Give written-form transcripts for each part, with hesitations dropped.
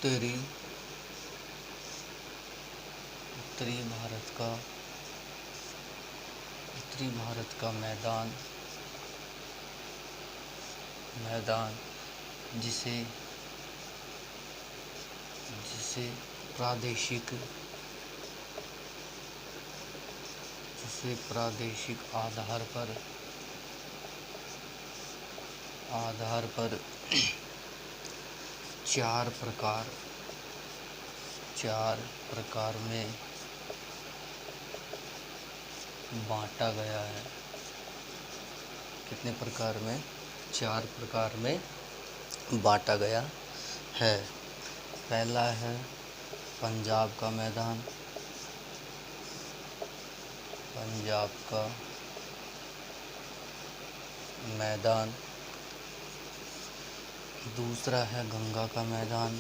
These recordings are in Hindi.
उत्तरी भारत का मैदान जिसे प्रादेशिक आधार पर चार प्रकार में बांटा गया है। कितने प्रकार में? 4 प्रकार में बांटा गया है। पहला है पंजाब का मैदान, दूसरा है गंगा का मैदान,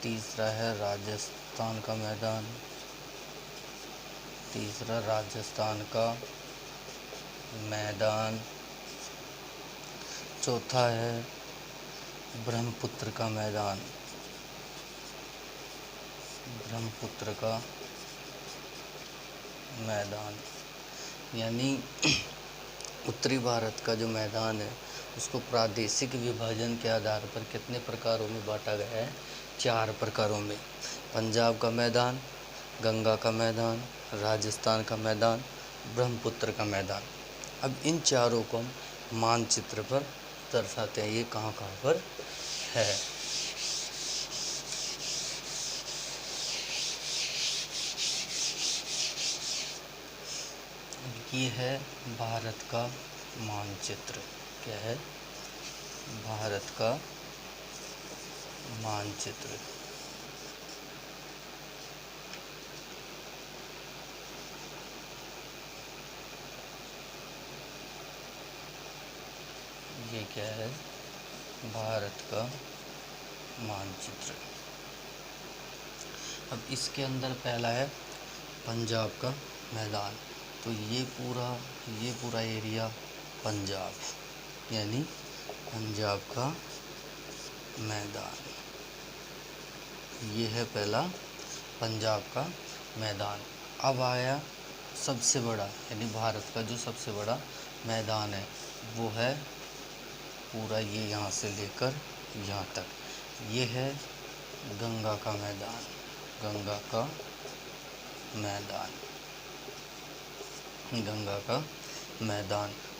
तीसरा है राजस्थान का मैदान, चौथा है ब्रह्मपुत्र का मैदान। यानी उत्तरी भारत का जो मैदान है उसको प्रादेशिक विभाजन के आधार पर कितने प्रकारों में बांटा गया है? 4 प्रकारों में। पंजाब का मैदान, गंगा का मैदान, राजस्थान का मैदान, ब्रह्मपुत्र का मैदान। अब इन चारों को हम मानचित्र पर दर्शाते हैं, ये कहाँ पर है। ये है भारत का मानचित्र। क्या है? भारत का मानचित्र। ये क्या है? भारत का मानचित्र। अब इसके अंदर पहला है पंजाब का मैदान। तो ये पूरा एरिया पंजाब, यानी पंजाब का मैदान। ये है पहला पंजाब का मैदान। अब आया सबसे बड़ा, यानी भारत का जो सबसे बड़ा मैदान है वो है पूरा ये यहाँ से लेकर यहाँ तक। ये है गंगा का मैदान।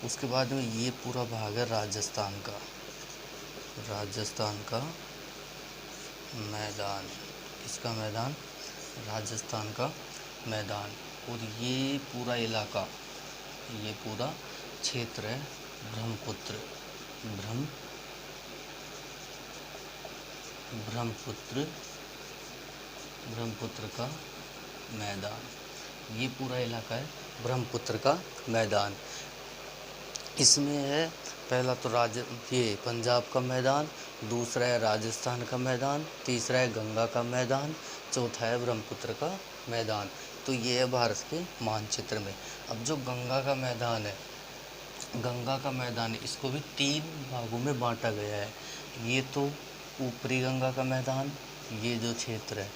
उसके बाद में ये पूरा भाग है राजस्थान का मैदान। इसका मैदान राजस्थान का मैदान। और ये पूरा इलाका, ये पूरा क्षेत्र है ब्रह्मपुत्र का मैदान। ये पूरा इलाका है ब्रह्मपुत्र का मैदान। इसमें है पहला तो ये पंजाब का मैदान, दूसरा है राजस्थान का मैदान, तीसरा है गंगा का मैदान, चौथा है ब्रह्मपुत्र का मैदान। तो ये है भारत के मानचित्र में। अब जो गंगा का मैदान है इसको भी 3 भागों में बांटा गया है। ये तो ऊपरी गंगा का मैदान, ये जो क्षेत्र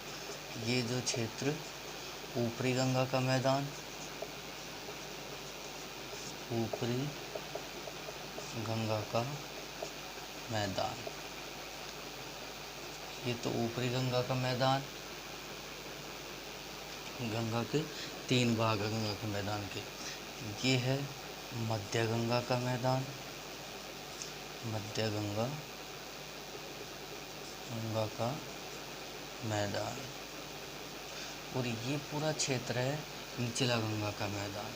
ऊपरी गंगा का मैदान, ये तो ऊपरी गंगा का मैदान। गंगा के 3 भाग है गंगा के मैदान के। ये है मध्य गंगा का मैदान, और ये पूरा क्षेत्र है निचला गंगा का मैदान।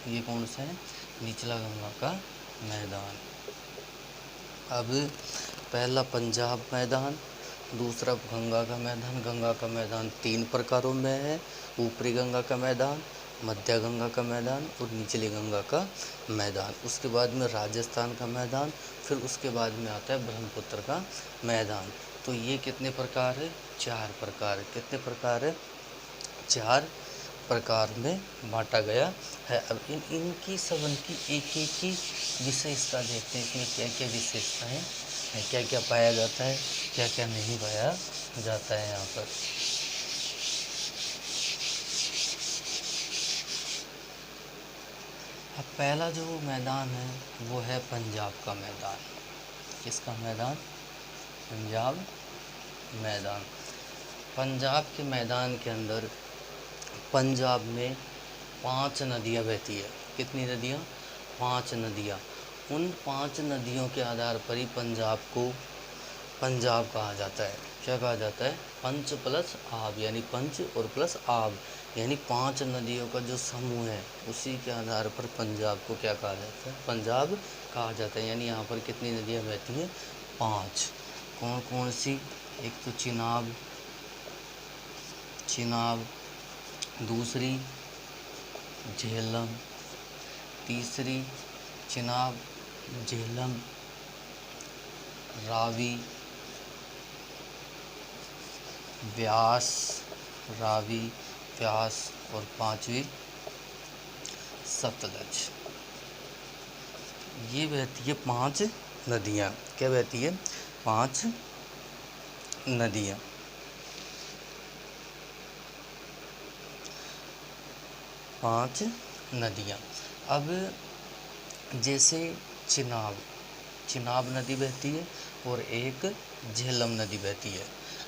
ये कौन सा है? निचला गंगा का मैदान। अब पहला पंजाब मैदान, दूसरा गंगा का मैदान 3 प्रकारों में है। ऊपरी गंगा का मैदान, मध्य गंगा का मैदान और निचली गंगा का मैदान। उसके बाद में राजस्थान का मैदान, फिर उसके बाद में आता है ब्रह्मपुत्र का मैदान। तो ये कितने प्रकार है? 4 प्रकार। कितने प्रकार है? 4 प्रकार में बांटा गया है। अब इनकी सबन की एक एक की विशेषता देखते हैं, इसमें क्या क्या विशेषताएं हैं, क्या क्या पाया जाता है, क्या क्या नहीं पाया जाता है यहाँ पर। अब पहला जो मैदान है वो है पंजाब का मैदान। किसका मैदान? पंजाब मैदान। पंजाब के मैदान के अंदर पंजाब में 5 नदियाँ बहती है। कितनी नदियाँ? 5 नदियाँ। उन 5 नदियों के आधार पर ही पंजाब को पंजाब कहा जाता है। क्या कहा जाता है? पंच प्लस आब, यानी पंच और प्लस आब, यानी 5 नदियों का जो समूह है उसी के आधार पर पंजाब को क्या कहा जाता है? पंजाब कहा जाता है। यानी यहाँ पर कितनी नदियाँ बहती हैं? 5। कौन कौन सी? एक तो चिनाब, दूसरी झेलम, तीसरी चिनाब, झेलम, रावी, व्यास, और 5वीं सतलज। ये बहती है 5 नदियाँ। क्या बहती है? 5 नदियाँ। अब जैसे चिनाब नदी बहती है और एक झेलम नदी बहती है।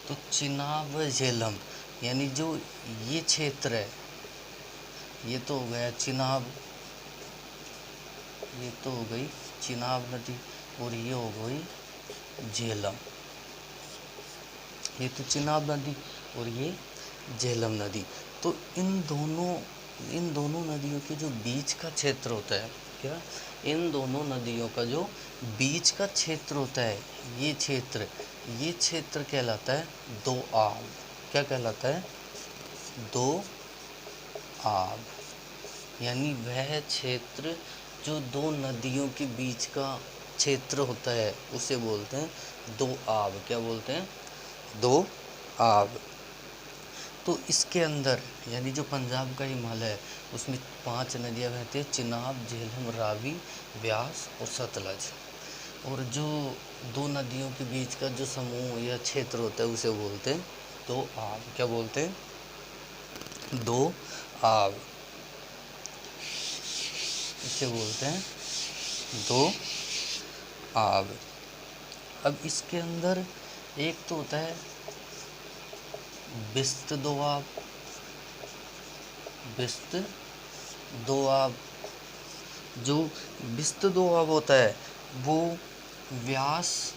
तो चिनाब झेलम यानी जो ये क्षेत्र है, ये तो हो गया चिनाब, ये तो हो गई चिनाब नदी, और ये हो गई झेलम। ये तो चिनाब नदी और ये झेलम नदी। तो इन दोनों नदियों के जो बीच का क्षेत्र होता है, क्या? इन दोनों नदियों का जो बीच का क्षेत्र होता है, ये क्षेत्र कहलाता है दोआब। क्या कहलाता है? दोआब। यानी वह क्षेत्र जो 2 नदियों के बीच का क्षेत्र होता है उसे बोलते हैं दोआब। क्या बोलते हैं? दोआब। तो इसके अंदर यानी जो पंजाब का हिमालय है उसमें 5 नदियाँ बहती हैं, चिनाब, झेलम, रावी, व्यास और सतलज। और जो 2 नदियों के बीच का जो समूह या क्षेत्र होता है उसे बोलते हैं दोआब। क्या बोलते हैं? दोआब। इसे बोलते हैं दोआब। अब इसके अंदर एक तो होता है बिस्त दोआब। जो बिस्त दोआब होता है वो व्यास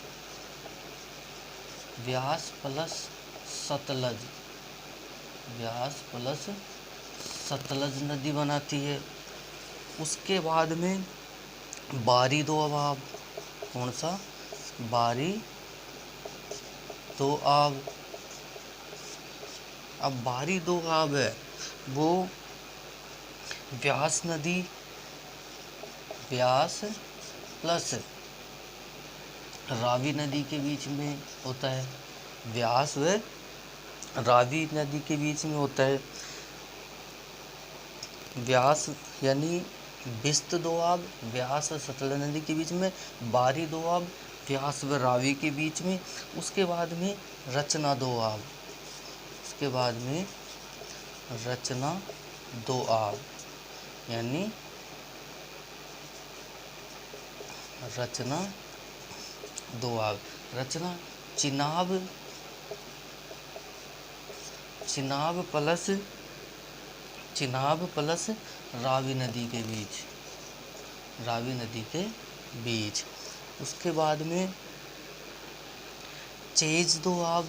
प्लस सतलज नदी बनाती है। उसके बाद में बारी दोआब। कौन सा? बारी दोआब। अब बारी दोआब है वो व्यास प्लस रावी नदी के बीच में होता है। व्यास व रावी नदी के बीच में होता है। व्यास यानी बिस्त दोआब व्यास और सतलज नदी के बीच में, बारी दोआब व्यास व रावी के बीच में। उसके बाद में रचना दोआब यानी रचना दोआब। रचना चिनाब प्लस रावी नदी के बीच। उसके बाद में चेज दोआब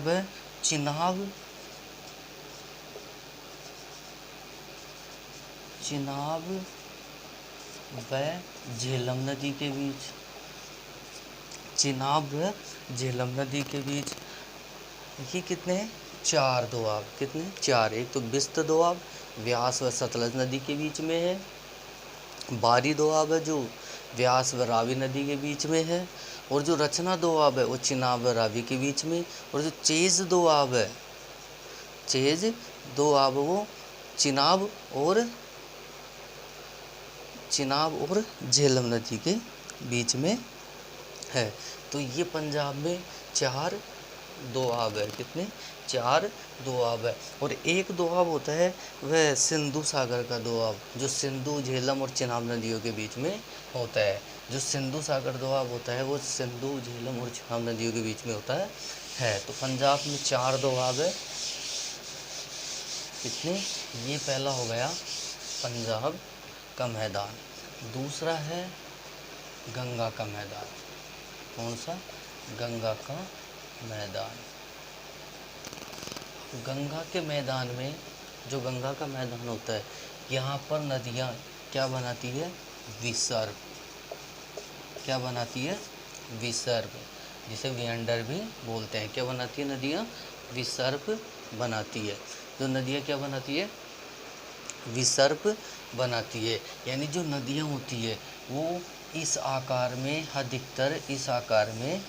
है चिनाब व झेलम नदी के बीच। ये कितने हैं? 4 दोआब। कितने? 4। एक तो बिस्त दोआब, व्यास व सतलज नदी के बीच में है। बारी दोआब है जो व्यास व रावी नदी के बीच में है। और जो रचना दोआब है वो चिनाब व रावी के बीच में। और जो चेज दोआब है, चेज दोआब वो चिनाब और झेलम नदी के बीच में है। तो ये पंजाब में 4 दोआब है। कितने? 4 दोआब है। और एक दोआब होता है वह सिंधु सागर का दोआब, जो सिंधु, झेलम और चिनाब नदियों के बीच में होता है। जो सिंधु सागर दोआब होता है वो सिंधु, झेलम और चिनाब नदियों के बीच में होता है। तो पंजाब में 4 दोआब है। कितने? ये पहला हो गया पंजाब का मैदान। दूसरा है गंगा का मैदान। कौन सा? गंगा का मैदान। गंगा के मैदान में, जो गंगा का मैदान होता है, यहाँ पर नदियाँ क्या बनाती है? विसर्ग। क्या बनाती है? विसर्ग, जिसे वियंडर भी बोलते हैं। क्या बनाती है नदियाँ? विसर्ग बनाती है। जो नदियाँ क्या बनाती है? विसर्प बनाती है। यानी जो नदियाँ होती है वो इस आकार में, अधिकतर इस आकार में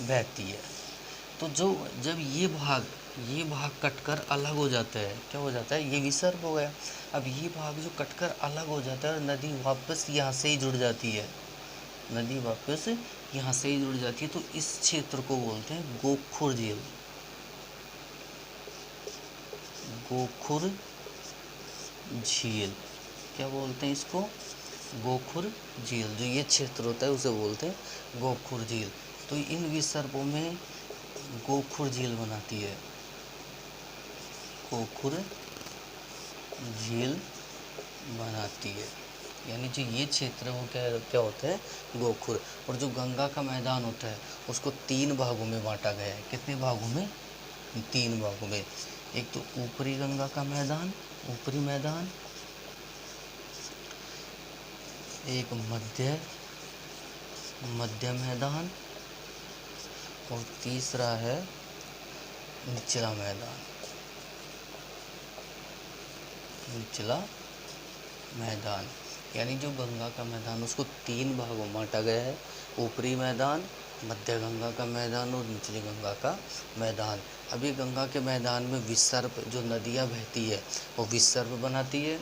बहती है। तो जब ये भाग कटकर अलग हो जाता है, क्या हो जाता है? ये विसर्प हो गया। अब ये भाग जो कटकर अलग हो जाता है और नदी वापस यहाँ से ही जुड़ जाती है, नदी वापस यहाँ से ही जुड़ जाती है, तो इस क्षेत्र को बोलते हैं गोखुर झील। गोखुर झील, क्या बोलते हैं इसको? गोखुर झील। जो ये क्षेत्र होता है उसे बोलते हैं गोखुर झील। तो इन विसर्पों में गोखुर झील बनाती है। गोखुर झील बनाती है। यानी जो ये क्षेत्र है वो क्या होता है? गोखुर। और जो गंगा का मैदान होता है उसको 3 भागों में बांटा गया है। कितने भागों में? 3 भागों में। एक तो ऊपरी गंगा का मैदान, ऊपरी मैदान, एक मध्य मैदान, और तीसरा है निचला मैदान। निचला मैदान। यानी जो गंगा का मैदान उसको 3 भागों में बांटा गया है। ऊपरी मैदान, मध्य गंगा का मैदान और निचली गंगा का मैदान। अभी गंगा के मैदान में विसर्प, जो नदियाँ बहती है वो विसर्प बनाती है,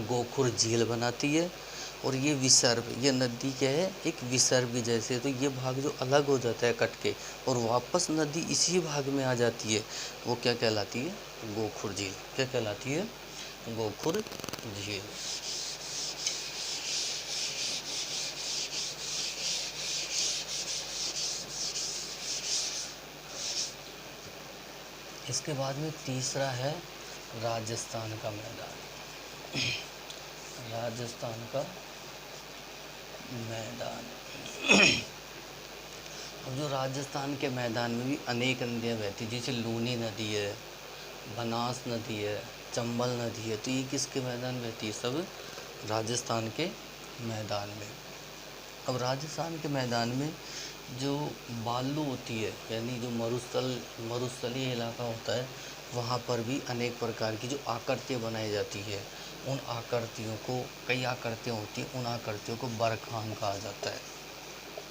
गोखुर झील बनाती है। और ये विसर्प, ये नदी क्या है? एक विसर्प की जैसे। तो ये भाग जो अलग हो जाता है कट के और वापस नदी इसी भाग में आ जाती है, वो क्या कहलाती है? गोखुर झील। क्या कहलाती है? गोखुर झील। इसके बाद में तीसरा है राजस्थान का मैदान। राजस्थान का मैदान। अब जो राजस्थान के मैदान में भी अनेक नदियाँ बहती हैं, जैसे लूनी नदी है, बनास नदी है, चंबल नदी है। तो ये किसके मैदान में बहती है? सब राजस्थान के मैदान में। अब राजस्थान के मैदान में जो बालू होती है, यानी जो मरुस्थलीय इलाका होता है, वहाँ पर भी अनेक प्रकार की जो आकृतियाँ बनाई जाती है। उन आकृतियों को, कई आकृतियाँ होती हैं, उन आकृतियों को बरखान कहा जाता है।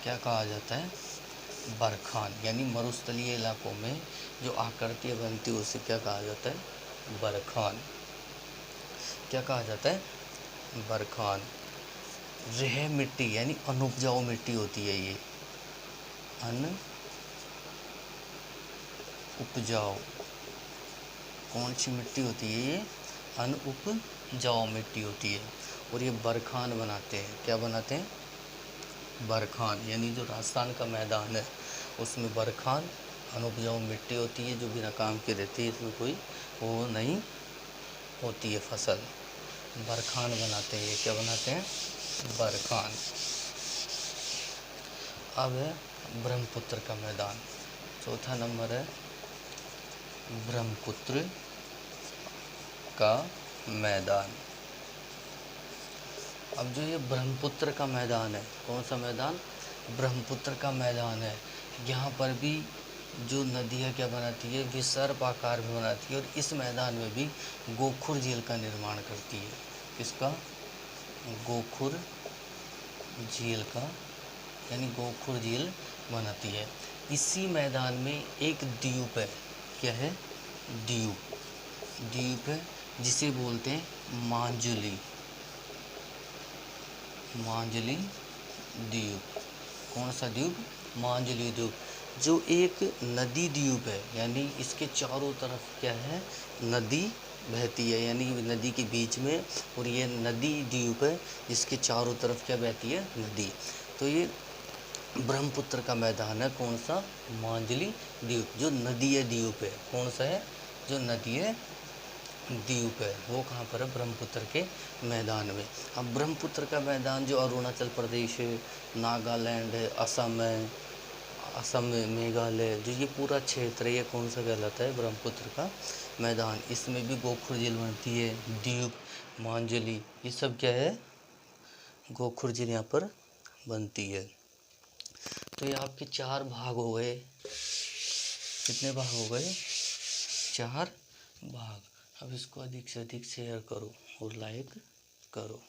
क्या कहा जाता है? बरखान। यानी मरुस्थलीय इलाकों में जो आकृतियाँ बनती है उसे क्या कहा जाता है? बरखान। क्या कहा जाता है? बरखान। रेह मिट्टी यानी अनुपजाऊ मिट्टी होती है ये, अनुपजाऊ। कौन सी मिट्टी होती है ये? अनुपजाऊ मिट्टी होती है। और ये बरखान बनाते हैं। क्या बनाते हैं? बरखान। यानी जो राजस्थान का मैदान है उसमें बरखान, अनुपजाऊ मिट्टी होती है जो बिना काम के रहती है, इसमें कोई वो नहीं होती है फसल। बरखान बनाते हैं। क्या बनाते हैं? बरखान। अब है ब्रह्मपुत्र का मैदान। चौथा नंबर है ब्रह्मपुत्र का मैदान। अब जो ये ब्रह्मपुत्र का मैदान है, कौन सा मैदान? ब्रह्मपुत्र का मैदान है। यहाँ पर भी जो नदियाँ क्या बनाती है, विसर्प आकार में बनाती है, और इस मैदान में भी गोखुर झील का निर्माण करती है। किसका? गोखुर झील का, यानी गोखुर झील बनाती है। इसी मैदान में एक द्वीप है। क्या है? द्वीप। द्वीप है जिसे बोलते हैं मांजुली। मांजुली द्वीप। कौन सा द्वीप? मांजुली द्वीप, जो एक नदी द्वीप है, यानी इसके चारों तरफ क्या है? नदी बहती है, यानी नदी के बीच में, और ये नदी द्वीप है जिसके चारों तरफ क्या बहती है? नदी। तो ये ब्रह्मपुत्र का मैदान है। कौन सा? मांजुली द्वीप, जो नदीय द्वीप है। कौन सा है? जो नदीय द्वीप है, वो कहाँ पर है? ब्रह्मपुत्र के मैदान में। अब ब्रह्मपुत्र का मैदान जो अरुणाचल प्रदेश है, नागालैंड है, असम है, असम में मेघालय, जो ये पूरा क्षेत्र है, ये कौन सा कहलाता है? ब्रह्मपुत्र का मैदान। इसमें भी गोखुर झील बनती है, द्वीप, मांजुली, ये सब क्या है? गोखुर झील यहाँ पर बनती है। तो ये आपके 4 भाग हो गए। कितने भाग हो गए? 4 भाग। अब इसको अधिक से अधिक शेयर करो और लाइक करो।